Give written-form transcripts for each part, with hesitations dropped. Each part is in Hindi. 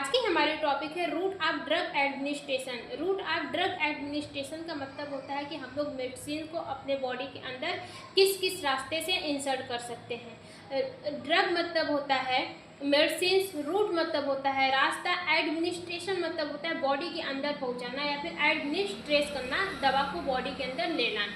आज की हमारी टॉपिक है route of drug administration. Route of drug administration का मतलब होता है कि हम लोग मेडिसिन को अपने बॉडी के अंदर किस किस रास्ते से इंसर्ट कर सकते हैं। ड्रग मतलब होता है मेडिसिन, रूट मतलब होता है रास्ता, एडमिनिस्ट्रेशन मतलब होता है बॉडी के अंदर पहुंचाना या फिर एडमिनिस्ट्रेट करना, दवा को बॉडी के अंदर लेना।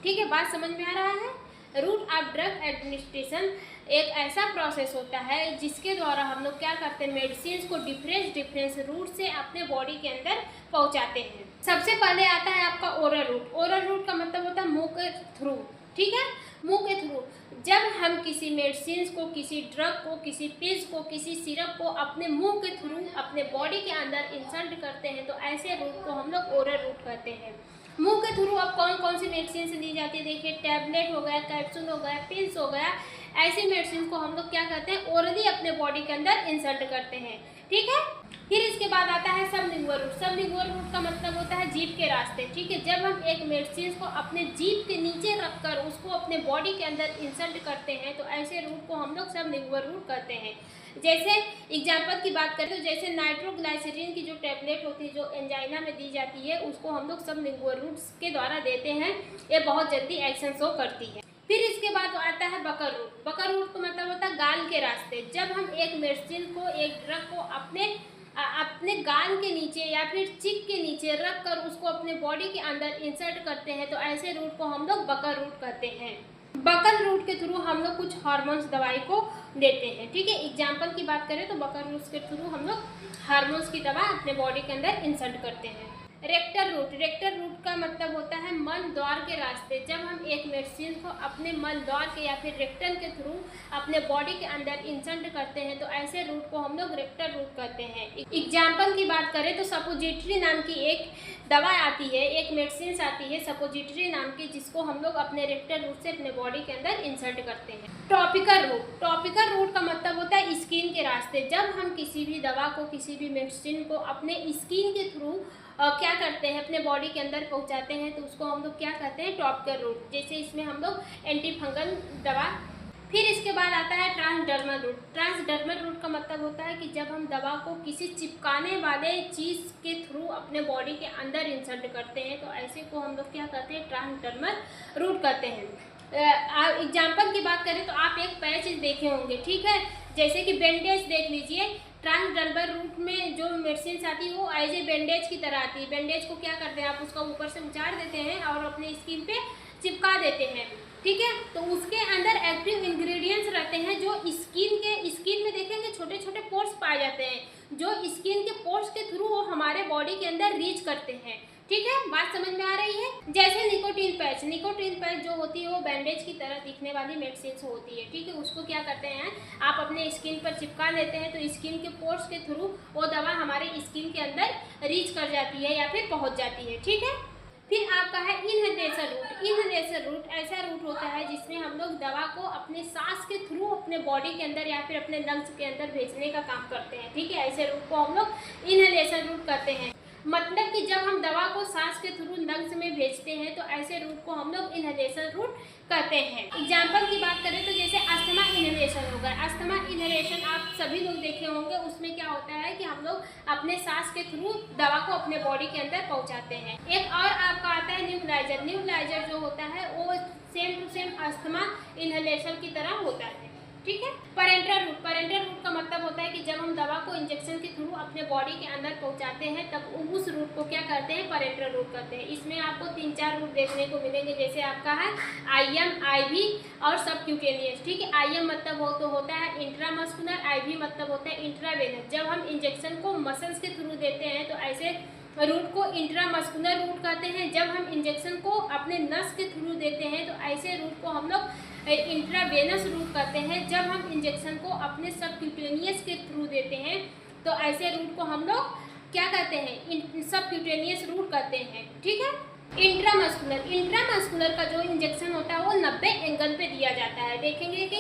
ठीक है, बात समझ में आ रहा है। रूट ऑफ ड्रग एडमिनिस्ट्रेशन एक ऐसा प्रोसेस होता है जिसके द्वारा हम लोग क्या करते हैं, मेडिसिन को डिफरेंस रूट से अपने बॉडी के अंदर पहुंचाते हैं। सबसे पहले आता है आपका ओरल रूट। ओरल रूट का मतलब होता है मुंह के थ्रू। ठीक है, मुंह के थ्रू जब हम किसी मेडिसिन को, किसी ड्रग को, किसी पिल्स को, किसी सिरप को अपने मुंह के थ्रू अपने बॉडी के अंदर इंसर्ट करते हैं तो ऐसे रूट को हम लोग ओरल रूट कहते हैं। मुंह के थ्रू अब कौन कौन सी मेडिसिन दी जाती है, देखिए टैबलेट हो गया, कैप्सूल हो गया, पिल्स हो गया, ऐसी मेडिसिन को हम लोग क्या करते हैं, ओरली अपने बॉडी के अंदर इंसर्ट करते हैं। ठीक है, फिर इसके बाद आता है सबलिंगुअल रूट। सबलिंगुअल रूट का मतलब होता है जीभ के रास्ते। ठीक है, जब हम एक मेडिसिन को अपने जीभ के नीचे रखकर उसको अपने बॉडी के अंदर इंसर्ट करते हैं तो ऐसे रूट को हम लोग सबलिंगुअल रूट कहते हैं। जैसे एग्जाम्पल की बात करें तो जैसे नाइट्रोग्लाइसरीन की जो टैबलेट होती है, जो एंजाइना में दी जाती है, उसको हम लोग सबलिंगुअल रूट्स के द्वारा देते हैं। ये बहुत जल्दी एक्शन शो करती है। फिर इसके बाद आता है बकर रूट। बकर रूट का मतलब होता है गाल के रास्ते। जब हम एक मेडिसिन को, एक ड्रग को अपने गाल के नीचे या फिर चिक के नीचे रख कर उसको अपने बॉडी के अंदर इंसर्ट करते हैं तो ऐसे रूट को हम लोग बकर रूट कहते हैं। बकर रूट के थ्रू हम लोग कुछ हार्मोन्स दवाई को देते हैं। ठीक है, एग्जाम्पल की बात करें तो बकर रूट के थ्रू हम लोग हार्मोन्स की दवा अपने बॉडी के अंदर इंसर्ट करते हैं। Rectal route. रेक्टल रूट का मतलब होता है मल द्वार के रास्ते। जब हम एक मेडिसिन को अपने मल द्वार के या फिर रेक्टल के थ्रू अपने बॉडी के अंदर इंसर्ट करते हैं तो ऐसे रूट को हम लोग रेक्टल रूट कहते हैं। एग्जाम्पल की बात करें तो सपोजिटरी नाम की एक दवा आती है, एक मेडिसिन आती है सपोजिटरी नाम की, जिसको हम लोग अपने रेक्टल रूट से अपने बॉडी के अंदर इंसर्ट करते हैं। Topical route. टॉपिकल रूट का मतलब होता है स्किन के रास्ते। जब हम किसी भी दवा को, किसी भी मेडिसिन को अपने स्किन के थ्रू क्या करते हैं, अपने बॉडी के अंदर पहुंचाते हैं तो उसको हम लोग क्या कहते हैं, टॉपिकल रूट। जैसे इसमें हम लोग एंटी फंगल दवा। फिर इसके बाद आता है ट्रांसडर्मल रूट। ट्रांसडर्मल रूट का मतलब होता है कि जब हम दवा को किसी चिपकाने वाले चीज़ के थ्रू अपने बॉडी के अंदर इंसर्ट करते हैं तो ऐसे को हम लोग क्या कहते हैं, ट्रांसडर्मल रूट कहते हैं। एग्जाम्पल की बात करें तो आप एक पैच देखे होंगे। ठीक है, जैसे कि बैंडेज देख लीजिए। ट्रांसडर्मल रूट में जो मेडिसिन आती है वो एज ए बैंडेज की तरह आती है। बैंडेज को क्या करते हैं, आप उसका ऊपर से उचार देते हैं और अपने स्किन पे चिपका देते हैं। ठीक है, तो उसके अंदर एक्टिव इंग्रेडिएंट्स रहते हैं जो स्किन में देखेंगे छोटे छोटे पोर्स पाए जाते हैं, जो स्किन के पोर्स के थ्रू वो हमारे बॉडी के अंदर रीच करते हैं। ठीक है, बात समझ में आ रही है। जैसे निकोटीन पैच। निकोटीन पैच जो होती है वो बैंडेज की तरह दिखने वाली मेडिसिन होती है। ठीक है, उसको क्या करते हैं, आप अपने स्किन पर चिपका लेते हैं तो स्किन के पोर्स के थ्रू वो दवा हमारे स्किन के अंदर रीच कर जाती है या फिर पहुंच जाती है। ठीक है, फिर आपका है इनहेलेशन रूट। इनहेलेशन रूट ऐसा रूट होता है जिसमें हम लोग दवा को अपने सांस के थ्रू अपने बॉडी के अंदर या फिर अपने लंग्स के अंदर भेजने का काम करते हैं। ठीक है, ऐसे रूट को हम लोग इनहेलेशन रूट कहते हैं। मतलब कि जब हम दवा को सांस के थ्रू लंग्स में भेजते हैं तो ऐसे रूट को हम लोग इनहेलेशन रूट कहते हैं। एग्जाम्पल की बात करें तो जैसे अस्थमा इनहेलेशन होगा। अस्थमा इनहेलेशन आप सभी लोग देखे होंगे। उसमें क्या होता है कि हम लोग अपने सांस के थ्रू दवा को अपने बॉडी के अंदर पहुंचाते हैं। एक और आपका आता है न्यूबलाइजर। न्यूबलाइजर जो होता है वो same to same asthma inhalation की तरह होता है। ठीक है, पैरेंटल रूट। पैरेंटल रूट का मतलब होता है कि जब हम दवा को इंजेक्शन के थ्रू अपने बॉडी के अंदर पहुंचाते हैं तब उस रूट को क्या करते हैं, पैरेंटल रूट कहते हैं। इसमें आपको 3-4 रूट देखने को मिलेंगे। जैसे आपका है IM, IV और सबक्यूटेनियस। ठीक है, IM मतलब वो तो होता है इंट्रामस्कुलर, IV मतलब होता है इंट्रावेनस। जब हम इंजेक्शन को मसल्स के थ्रू देते हैं तो ऐसे रूट को इंट्रामस्कुलर रूट कहते हैं। जब हम इंजेक्शन को अपने नस के थ्रू देते हैं तो ऐसे रूट को हम लोग इंट्रावेनस रूट कहते हैं। जब हम इंजेक्शन को अपने सबक्यूटेनियस के थ्रू देते हैं तो ऐसे रूट को हम लोग क्या कहते हैं, सबक्यूटेनियस रूट कहते हैं। ठीक है, इंट्रामस्कुलर का जो इंजेक्शन होता है वो 90 एंगल पे दिया जाता है। देखेंगे कि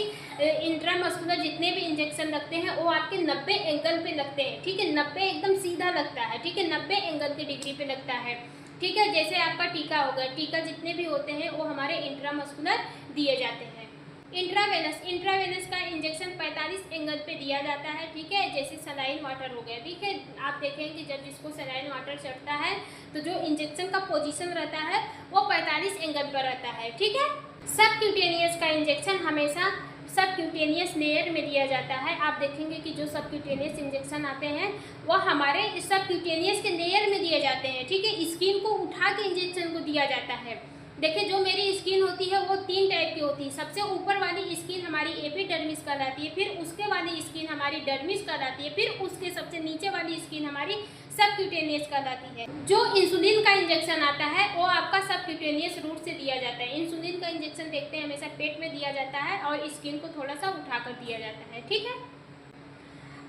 इंट्रामस्कुलर जितने भी इंजेक्शन लगते हैं वो आपके 90 एंगल पे लगते हैं। ठीक है, 90 एकदम सीधा लगता है। ठीक है, 90 एंगल की डिग्री पे लगता है। ठीक है, जैसे आपका टीका होगा, टीका जितने भी होते हैं वो हमारे इंट्रामस्कुलर दिए जाते हैं। इंट्रावेनस का इंजेक्शन 45 एंगल पे दिया जाता है, ठीक है, जैसे सलाइन वाटर हो गया, ठीक है। आप देखेंगे कि जब जिसको सलाइन वाटर चढ़ता है तो जो इंजेक्शन का पोजीशन रहता है वो 45 एंगल पर रहता है, ठीक है। सबक्यूटेनियस का इंजेक्शन हमेशा सबक्यूटेनियस लेयर में दिया जाता है। आप देखेंगे कि जो सबक्यूटेनियस इंजेक्शन आते हैं वो हमारे सबक्यूटेनियस के लेयर में दिए जाते हैं, ठीक है। स्किन को उठा के इंजेक्शन को दिया जाता है। देखिए जो मेरी स्किन होती है वो 3 टाइप की होती है। सबसे ऊपर वाली स्किन हमारी एपिडर्मिस कहलाती है, फिर उसके वाली स्किन हमारी डर्मिस कहलाती है, फिर उसके सबसे नीचे वाली स्किन हमारी सबक्यूटेनियस कहलाती है। जो इंसुलिन का इंजेक्शन आता है वो आपका सबक्यूटेनियस रूट से दिया जाता है। इंसुलिन का इंजेक्शन देखते हैं हमेशा पेट में दिया जाता है और स्किन को थोड़ा सा उठा कर दिया जाता है, ठीक है।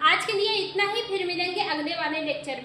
आज के लिए इतना ही, फिर मिलेंगे अगले वाले लेक्चर में।